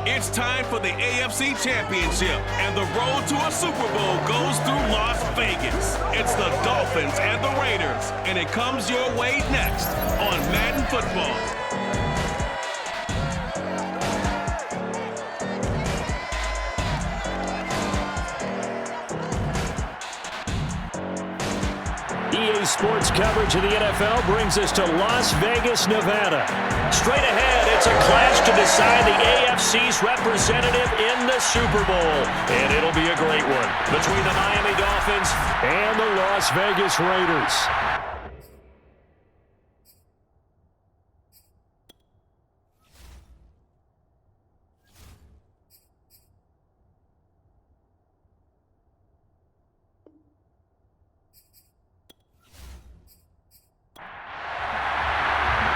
It's time for the AFC Championship, and the road to a Super Bowl goes through Las Vegas. It's the Dolphins and the Raiders, and it comes your way next on Madden Football. EA Sports coverage of the NFL brings us to Las Vegas, Nevada. Straight ahead, it's a clash to decide the AFC's representative in the Super Bowl. And it'll be a great one between the Miami Dolphins and the Las Vegas Raiders.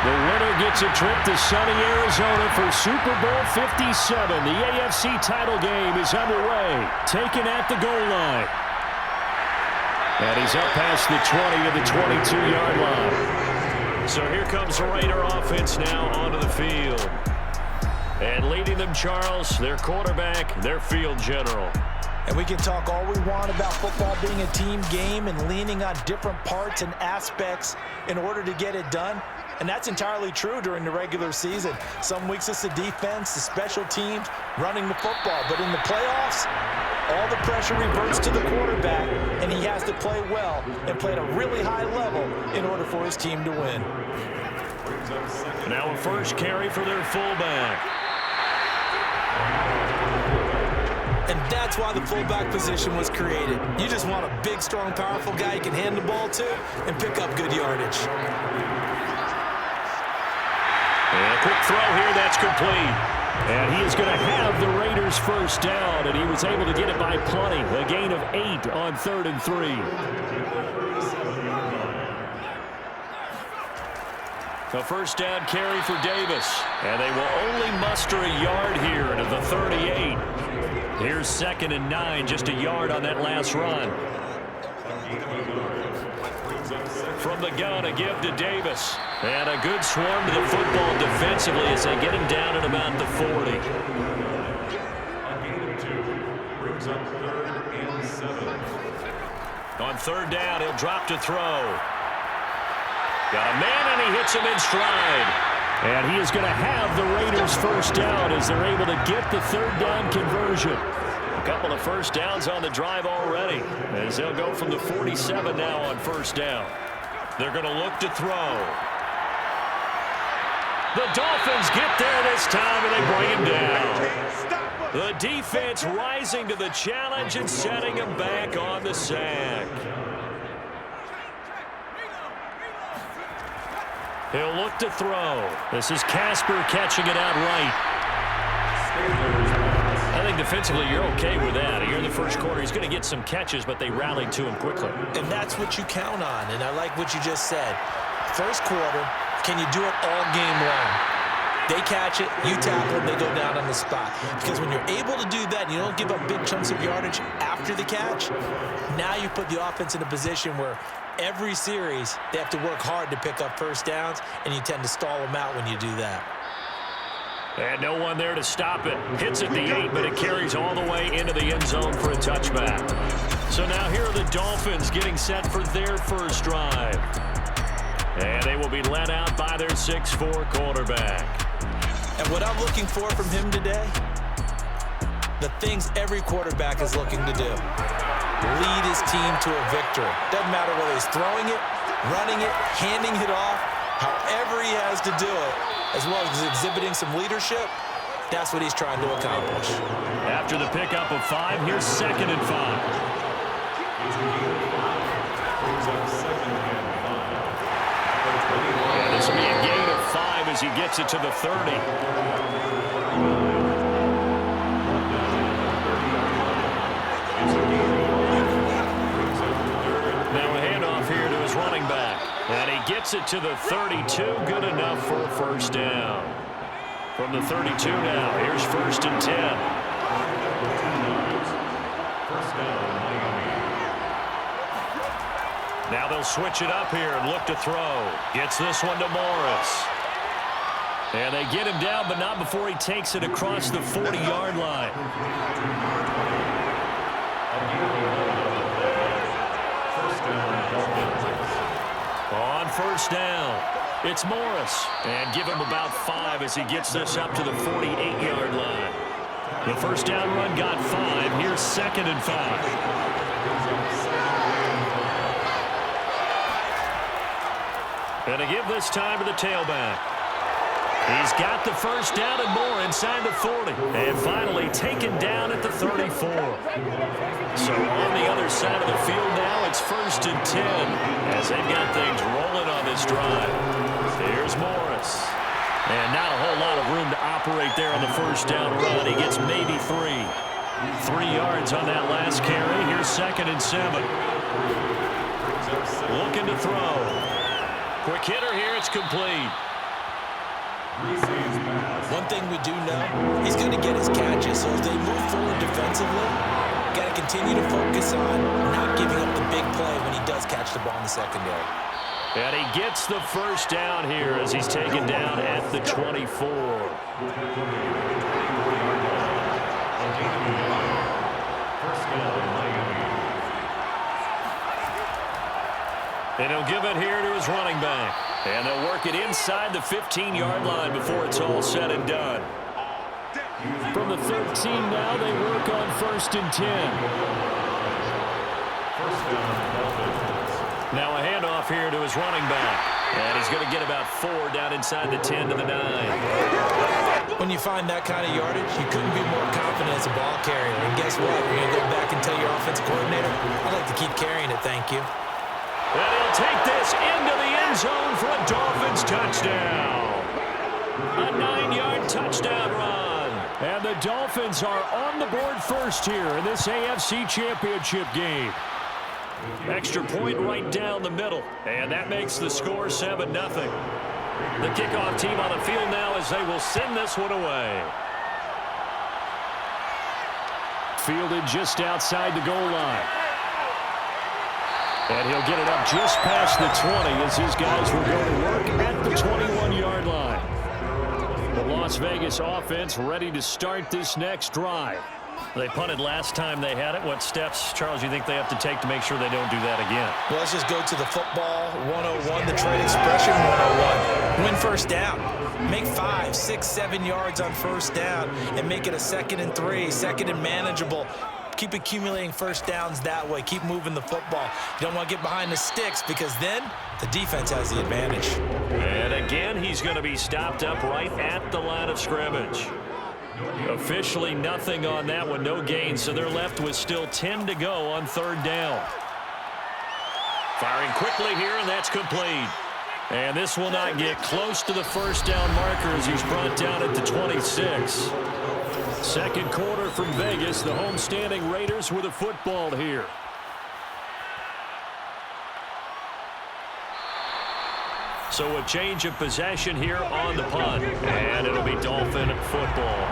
The winner gets a trip to sunny Arizona for Super Bowl 57. The AFC title game is underway, taken at the goal line. And he's up past the 20 to the 22-yard line. So here comes the Raider offense now onto the field. And leading them, Charles, their quarterback, their field general. And we can talk all we want about football being a team game and leaning on different parts and aspects in order to get it done. And that's entirely true during the regular season. Some weeks it's the defense, the special teams, running the football. But in the playoffs, all the pressure reverts to the quarterback, and he has to play well and play at a really high level in order for his team to win. Now a first carry for their fullback. And that's why the fullback position was created. You just want a big, strong, powerful guy you can hand the ball to and pick up good yardage. And a quick throw here, that's complete. And he is going to have the Raiders first down, and he was able to get it by plenty. A gain of 8 on 3rd and 3. A first down carry for Davis. And they will only muster a yard here to the 38. Here's 2nd and 9, just a yard on that last run. From the gun, a give to Davis. And a good swarm to the football defensively as they get him down at about the 40. On 3rd down, he'll drop to throw. Got a man, and he hits him in stride. And he is going to have the Raiders first down as they're able to get the 3rd down conversion. A couple of first downs on the drive already as they'll go from the 47 now on 1st down. They're going to look to throw. The Dolphins get there this time, and they bring him down. The defense rising to the challenge and setting him back on the sack. He'll look to throw. This is Casper catching it outright. I think defensively you're okay with that. Here in the first quarter, he's going to get some catches, but they rallied to him quickly. And that's what you count on, and I like what you just said. First quarter, can you do it all game long? They catch it, you tackle them, they go down on the spot. Because when you're able to do that and you don't give up big chunks of yardage after the catch, now you put the offense in a position where every series they have to work hard to pick up first downs, and you tend to stall them out when you do that. And no one there to stop it. Hits at the 8, but it carries all the way into the end zone for a touchback. So now here are the Dolphins getting set for their first drive. And they will be led out by their 6'4" quarterback. And what I'm looking for from him today, the things every quarterback is looking to do. Lead his team to a victory. Doesn't matter whether he's throwing it, running it, handing it off, however he has to do it, as well as exhibiting some leadership, that's what he's trying to accomplish. After the pickup of 5, here's 2nd and 5. And this will be a gain of 5 as he gets it to the 30. Now a handoff here to his running back. And he gets it to the 32. Good enough for a first down. From the 32 now, here's 1st and 10. Now they'll switch it up here and look to throw. Gets this one to Morris. And they get him down, but not before he takes it across the 40-yard line. On first down, it's Morris. And give him about 5 as he gets this up to the 48-yard line. The first down run got 5. Here's 2nd and 5. And to give this time to the tailback. He's got the first down and more inside the 40. And finally taken down at the 34. So on the other side of the field now, it's 1st and 10 as they've got things rolling on this drive. Here's Morris. And not a whole lot of room to operate there on the first down run. He gets maybe 3. 3 yards on that last carry. Here's 2nd and 7. Looking to throw. Quick hitter here. It's complete. One thing we do know, he's going to get his catches. So as they move forward defensively, got to continue to focus on not giving up the big play when he does catch the ball in the secondary. And he gets the first down here as he's taken down at the 24. And he'll give it here to his running back. And they'll work it inside the 15-yard line before it's all said and done. From the 13 now, they work on 1st and 10. Now a handoff here to his running back. And he's going to get about 4 down inside the 10 to the 9. When you find that kind of yardage, you couldn't be more confident as a ball carrier. And guess what? You're going to go back and tell your offensive coordinator, I'd like to keep carrying it, thank you. And he'll take this into the end zone for a Dolphins touchdown. A 9-yard touchdown run. And the Dolphins are on the board first here in this AFC Championship game. Extra point right down the middle. And that makes the score 7-0. The kickoff team on the field now as they will send this one away. Fielded just outside the goal line. And he'll get it up just past the 20 as his guys will go to work at the 21-yard line. The Las Vegas offense ready to start this next drive. They punted last time they had it. What steps, Charles, you think they have to take to make sure they don't do that again? Well, let's just go to the football 101, the trade expression 101. Win first down. Make 5, 6, 7 yards on first down and make it a 2nd and 3, 2nd and manageable. Keep accumulating first downs that way. Keep moving the football. You don't want to get behind the sticks because then the defense has the advantage. And again, he's going to be stopped up right at the line of scrimmage. Officially nothing on that one, no gain, so they're left with still 10 to go on 3rd down. Firing quickly here, and that's complete. And this will not get close to the first down marker as he's brought down at the 26. Second quarter from Vegas, the homestanding Raiders with a football here. So a change of possession here on the punt, and it'll be Dolphin football.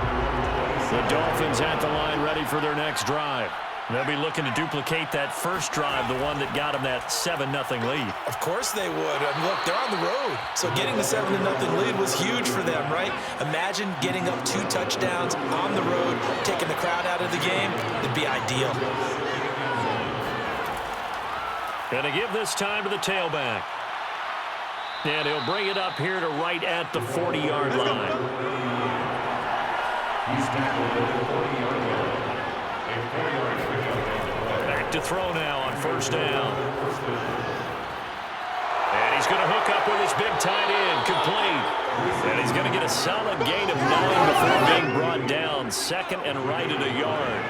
The Dolphins at the line ready for their next drive. They'll be looking to duplicate that first drive, the one that got them that 7-0 lead. Of course they would. I mean, look, they're on the road. So getting the 7-0 lead was huge for them, right? Imagine getting up 2 touchdowns on the road, taking the crowd out of the game. It'd be ideal. Going to give this time to the tailback. And he'll bring it up here to right at the 40-yard line. He's tackled at the 40-yard line. Back to throw now on first down. And he's going to hook up with his big tight end, complete. And he's going to get a solid gain of 9 before being brought down. 2nd and right at a yard.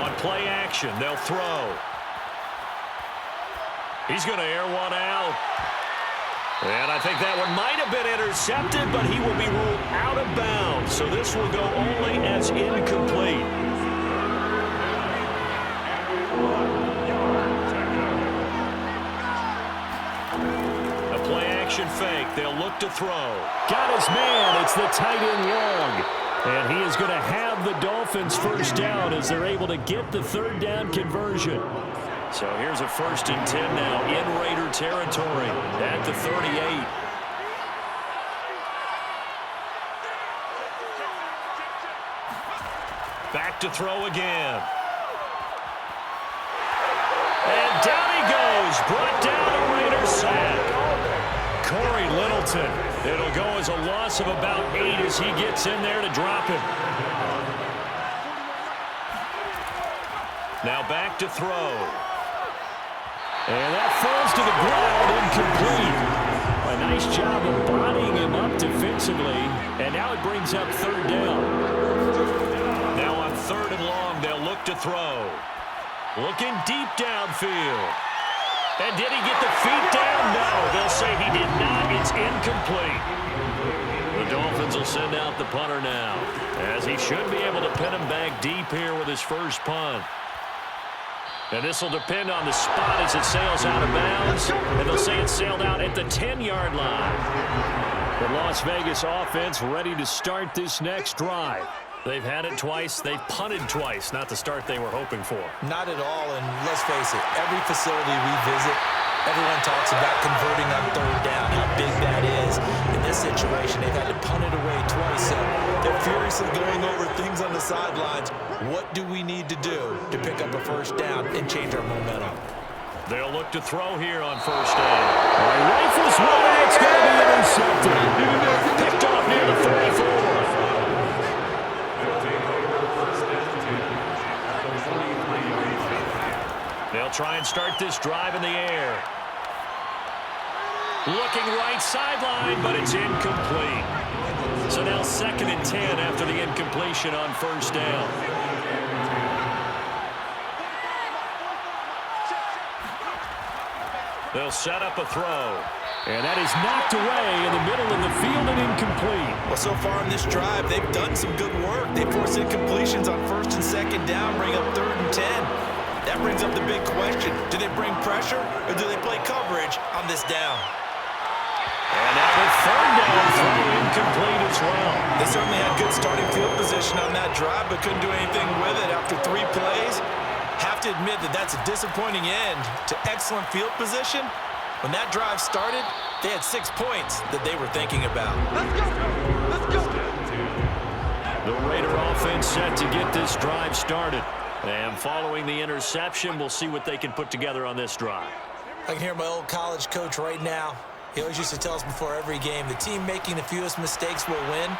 On play action, they'll throw. He's going to air one out. And I think that one might have been intercepted, but he will be ruled out of bounds. So this will go only as incomplete. A play-action fake. They'll look to throw. Got his man. It's the tight end long. And he is going to have the Dolphins first down as they're able to get the 3rd down conversion. So here's a 1st and 10 now in Raider territory at the 38. Back to throw again. And down he goes. Brought down a Raider sack. Corey Littleton. It'll go as a loss of about 8 as he gets in there to drop him. Now back to throw. And that falls to the ground, incomplete. A nice job of bodying him up defensively. And now it brings up 3rd down. Now on 3rd and long, they'll look to throw. Looking deep downfield. And did he get the feet down? No, they'll say he did not. It's incomplete. The Dolphins will send out the punter now, as he should be able to pin him back deep here with his first punt. And this will depend on the spot as it sails out of bounds. And they'll say it sailed out at the 10-yard line. The Las Vegas offense ready to start this next drive. They've had it twice. They've punted twice. Not the start they were hoping for. Not at all, and let's face it, every facility we visit, everyone talks about converting on 3rd down, how big that is. In this situation, they've had to punt it away twice, so they're furiously going over things on the sidelines. What do we need to do to pick up a 1st down and change our momentum? They'll look to throw here on 1st down. Rifles one, and it's going to be intercepted. Picked off near the 34. They'll try and start this drive in the air. Looking right sideline, but it's incomplete. So now 2nd and 10 after the incompletion on 1st down. They'll set up a throw. And that is knocked away in the middle of the field and incomplete. Well, so far in this drive, they've done some good work. They force incompletions on 1st and 2nd down, bring up 3rd and 10. That brings up the big question. Do they bring pressure or do they play coverage on this down? And now the 3rd down throw incomplete as well. They certainly had good starting field position on that drive, but couldn't do anything with it after 3 plays. Have to admit that that's a disappointing end to excellent field position. When that drive started, they had 6 points that they were thinking about. Let's go! Let's go! The Raider offense set to get this drive started. And following the interception, we'll see what they can put together on this drive. I can hear my old college coach right now. He always used to tell us before every game, the team making the fewest mistakes will win.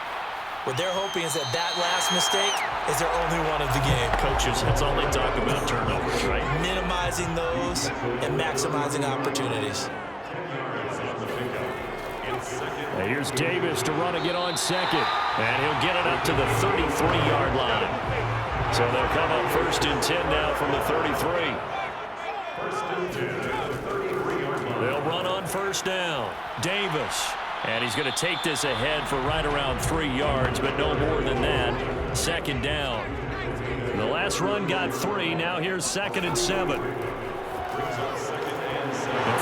What they're hoping is that that last mistake is their only one of the game. Coaches, that's all they talk about, turnovers, right? Minimizing those and maximizing opportunities. And here's Davis to run again on 2nd. And he'll get it up to the 33-yard line. So they'll come up 1st and 10 now from the 33. They'll run on 1st down. Davis. And he's going to take this ahead for right around 3 yards, but no more than that. 2nd down. The last run got 3. Now here's 2nd and 7. The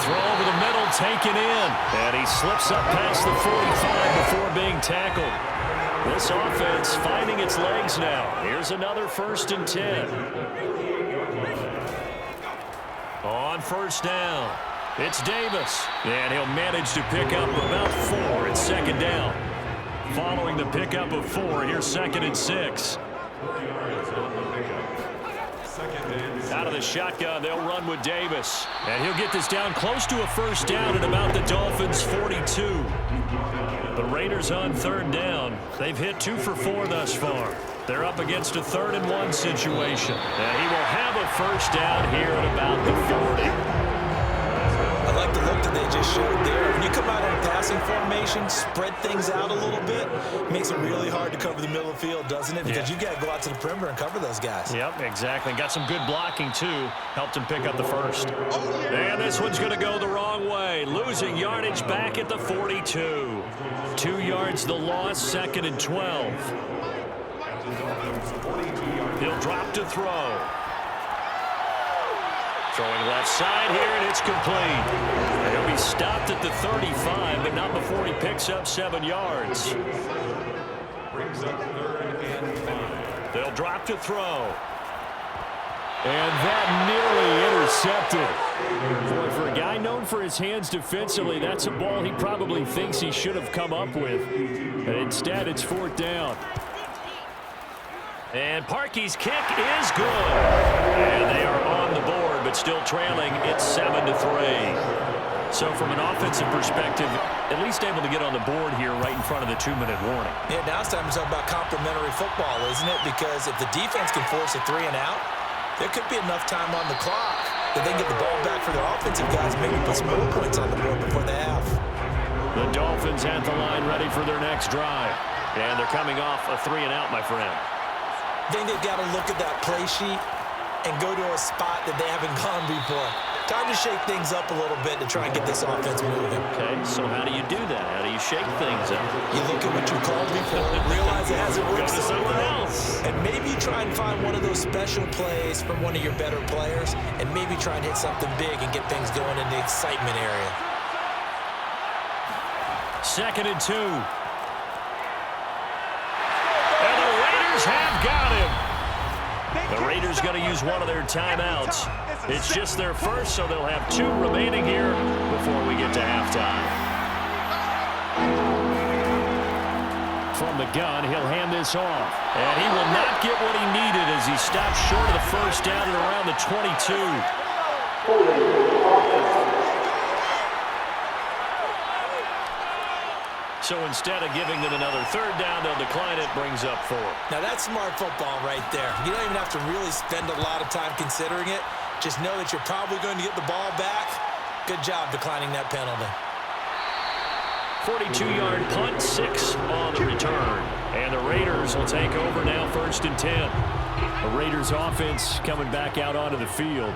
throw over the middle, taken in. And he slips up past the 45 before being tackled. This offense finding its legs now. Here's another 1st and 10. On 1st down, it's Davis. And he'll manage to pick up about 4 at 2nd down. Following the pickup of 4, here's 2nd and 6. Out of the shotgun, they'll run with Davis. And he'll get this down close to a 1st down at about the Dolphins' 42. The Raiders on 3rd down. They've hit 2 for 4 thus far. They're up against a 3rd and 1 situation. And he will have a 1st down here at about the 40. I like the look that they just showed there. When you come out in a passing formation, spread things out a little bit, makes it really hard to cover the middle of the field, doesn't it? Because you've got to go out to the perimeter and cover those guys. Yep, exactly. Got some good blocking, too. Helped him pick up the 1st. And this one's going to go the wrong way. Losing yardage back at the 42. 2 yards the loss, 2nd and 12. He'll drop to throw. Throwing left side here, and it's complete. He'll be stopped at the 35, but not before he picks up 7 yards. They'll drop to throw. And that nearly intercepted. Boy, for a guy known for his hands defensively, that's a ball he probably thinks he should have come up with. And instead, it's 4th down. And Parkey's kick is good. And they are on the board, but still trailing. It's 7-3. So from an offensive perspective, at least able to get on the board here right in front of the 2-minute warning. Yeah, now it's time to talk about complimentary football, isn't it? Because if the defense can force a 3 and out, there could be enough time on the clock that they can get the ball back for their offensive guys and maybe put some more points on the board before the half. The Dolphins at the line ready for their next drive. And they're coming off a 3 and out, my friend. I think they've got to look at that play sheet and go to a spot that they haven't gone before. Time to shake things up a little bit to try and get this offense moving. Okay, so how do you do that? How do you shake things up? You look at what you called before, realize it hasn't worked so well, and maybe try and find one of those special plays from one of your better players, and maybe try and hit something big and get things going in the excitement area. 2nd and 2. And the Raiders have got him. The Raiders going to use one of their timeouts. It's just their first, so they'll have 2 remaining here before we get to halftime. From the gun, he'll hand this off. And he will not get what he needed as he stops short of the first down at around the 22. So instead of giving them another 3rd down, they'll decline it, brings up 4. Now that's smart football right there. You don't even have to really spend a lot of time considering it. Just know that you're probably going to get the ball back. Good job declining that penalty. 42-yard punt, 6 on the return. And the Raiders will take over now, 1st and 10. The Raiders offense coming back out onto the field.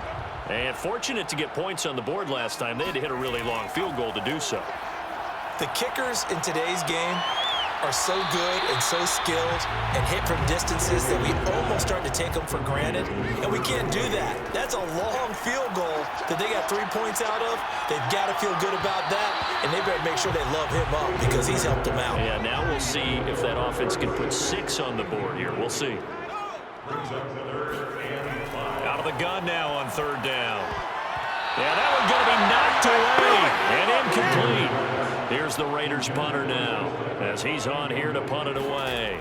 And fortunate to get points on the board last time. They had to hit a really long field goal to do so. The kickers in today's game are so good and so skilled and hit from distances that we almost start to take them for granted, and we can't do that. That's a long field goal that they got 3 points out of. They've got to feel good about that, and they better make sure they love him up because he's helped them out. Yeah, now we'll see if that offense can put 6 on the board here. We'll see. Out of the gun now on 3rd down. Yeah, that one's going to be knocked away and incomplete. Here's the Raiders punter now as he's on here to punt it away.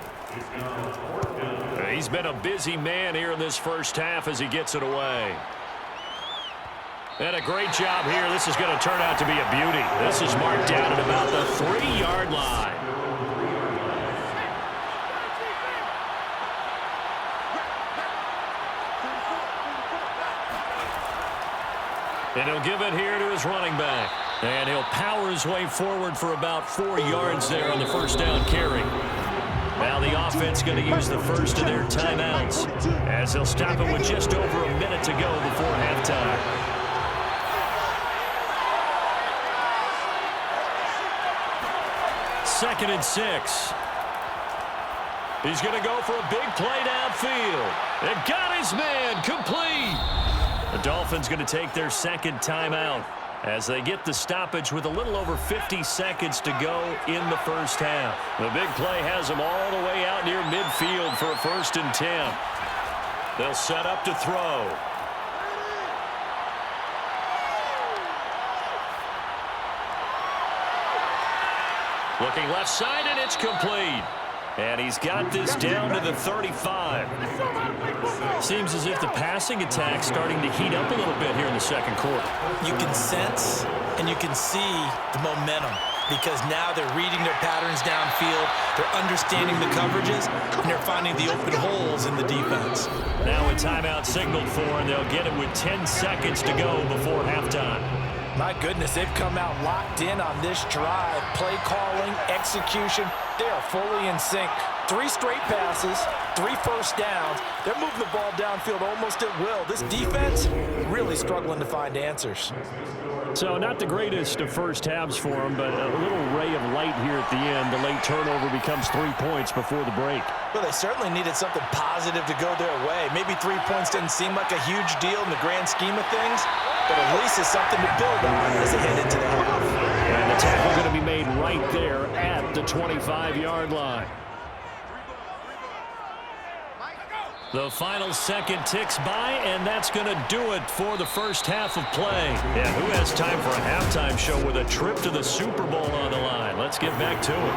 He's been a busy man here in this first half as he gets it away. And a great job here. This is going to turn out to be a beauty. This is marked down at about the 3-yard line. And he'll give it here to his running back. And he'll power his way forward for about 4 yards there on the first down carry. Now the offense going to use the first of their timeouts as they'll stop it with just over a minute to go before halftime. Second and 6. He's going to go for a big play downfield. And got his man complete. The Dolphins going to take their 2nd timeout as they get the stoppage with a little over 50 seconds to go in the first half. The big play has them all the way out near midfield for a 1st and 10. They'll set up to throw. Looking left side, and it's complete. And he's got this down to the 35. Seems as if the passing attack's starting to heat up a little bit here in the 2nd quarter. You can sense and you can see the momentum because now they're reading their patterns downfield, they're understanding the coverages, and they're finding the open holes in the defense. Now a timeout signaled for, and they'll get it with 10 seconds to go before halftime. My goodness, they've come out locked in on this drive. Play calling, execution, they are fully in sync. 3 straight passes, 3 first downs. They're moving the ball downfield almost at will. This defense really struggling to find answers. So not the greatest of first halves for them, but a little ray of light here at the end. The late turnover becomes 3 points before the break. Well, they certainly needed something positive to go their way. Maybe 3 points doesn't seem like a huge deal in the grand scheme of things, but at least it's something to build on as they head into the half. And the tackle going to be made right there at the 25-yard line. The final second ticks by, and that's going to do it for the first half of play. Yeah, who has time for a halftime show with a trip to the Super Bowl on the line? Let's get back to it.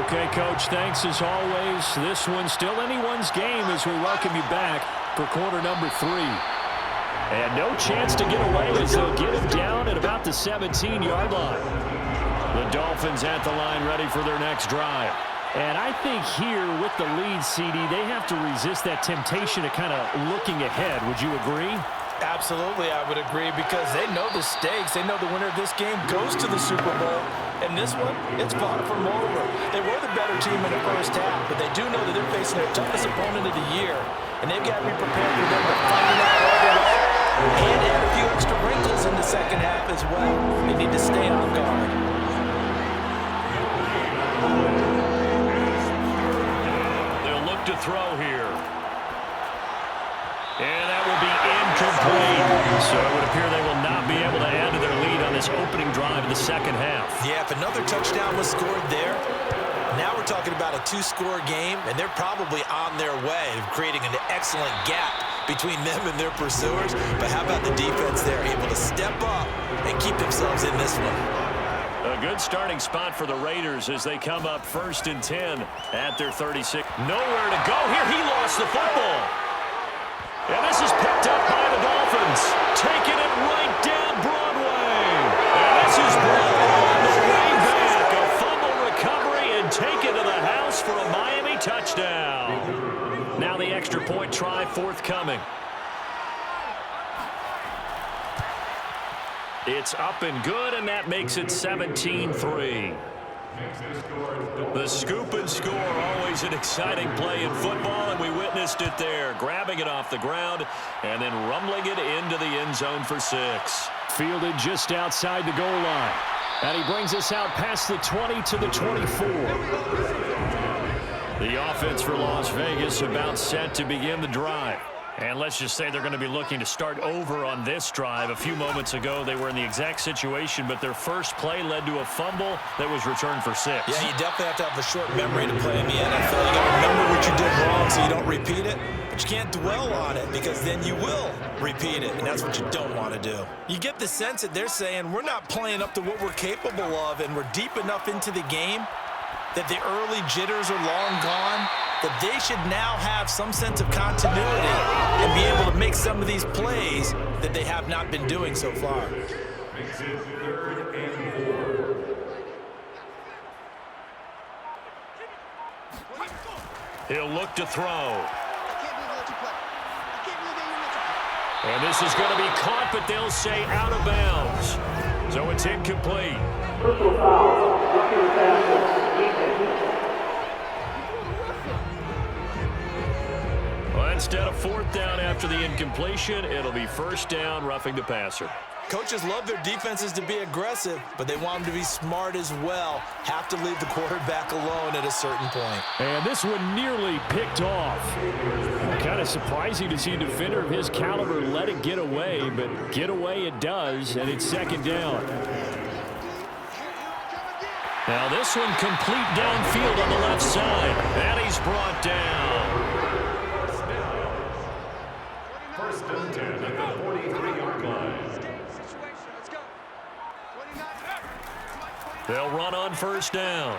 Okay, Coach, thanks as always. This one's still anyone's game as we welcome you back for quarter number 3. And no chance to get away as they'll get him down at about the 17-yard line. The Dolphins at the line ready for their next drive. And I think here with the lead, CD, they have to resist that temptation of kind of looking ahead. Would you agree? Absolutely, I would agree, because they know the stakes. They know the winner of this game goes to the Super Bowl. And this one, it's far from over. They were the better team in the first half, but they do know that they're facing their toughest opponent of the year. And they've got to be prepared for them to find it out right away and add a few extra wrinkles in the second half as well. They need to stay on guard. To throw here. And that will be incomplete. So it would appear they will not be able to add to their lead on this opening drive of the second half. Yeah, if another touchdown was scored there, now we're talking about a 2-score game, and they're probably on their way of creating an excellent gap between them and their pursuers. But how about the defense there, able to step up and keep themselves in this one? A good starting spot for the Raiders as they come up 1st and 10 at their 36. Nowhere to go here. He lost the football. And this is picked up by the Dolphins. Taking it right down Broadway. And this is brought on the way back. A fumble recovery and taken to the house for a Miami touchdown. Now the extra point try forthcoming. It's up and good, and that makes it 17-3. The scoop and score, always an exciting play in football, and we witnessed it there. Grabbing it off the ground and then rumbling it into the end zone for 6. Fielded just outside the goal line. And he brings us out past the 20 to the 24. The offense for Las Vegas about set to begin the drive. And let's just say they're going to be looking to start over on this drive. A few moments ago, they were in the exact situation, but their first play led to a fumble that was returned for 6. Yeah, you definitely have to have a short memory to play in the NFL. You got to remember what you did wrong so you don't repeat it, but you can't dwell on it because then you will repeat it, and that's what you don't want to do. You get the sense that they're saying we're not playing up to what we're capable of, and we're deep enough into the game that the early jitters are long gone, that they should now have some sense of continuity and be able to make some of these plays that they have not been doing so far. He'll look to throw. And this is going to be caught, but they'll say out of bounds. So it's incomplete. Personal foul. Instead of 4th down after the incompletion, it'll be 1st down, roughing the passer. Coaches love their defenses to be aggressive, but they want them to be smart as well. Have to leave the quarterback alone at a certain point. And this one nearly picked off. Kind of surprising to see a defender of his caliber let it get away, but get away it does, and it's 2nd down. Now this one complete downfield on the left side, and he's brought down. They'll run on 1st down.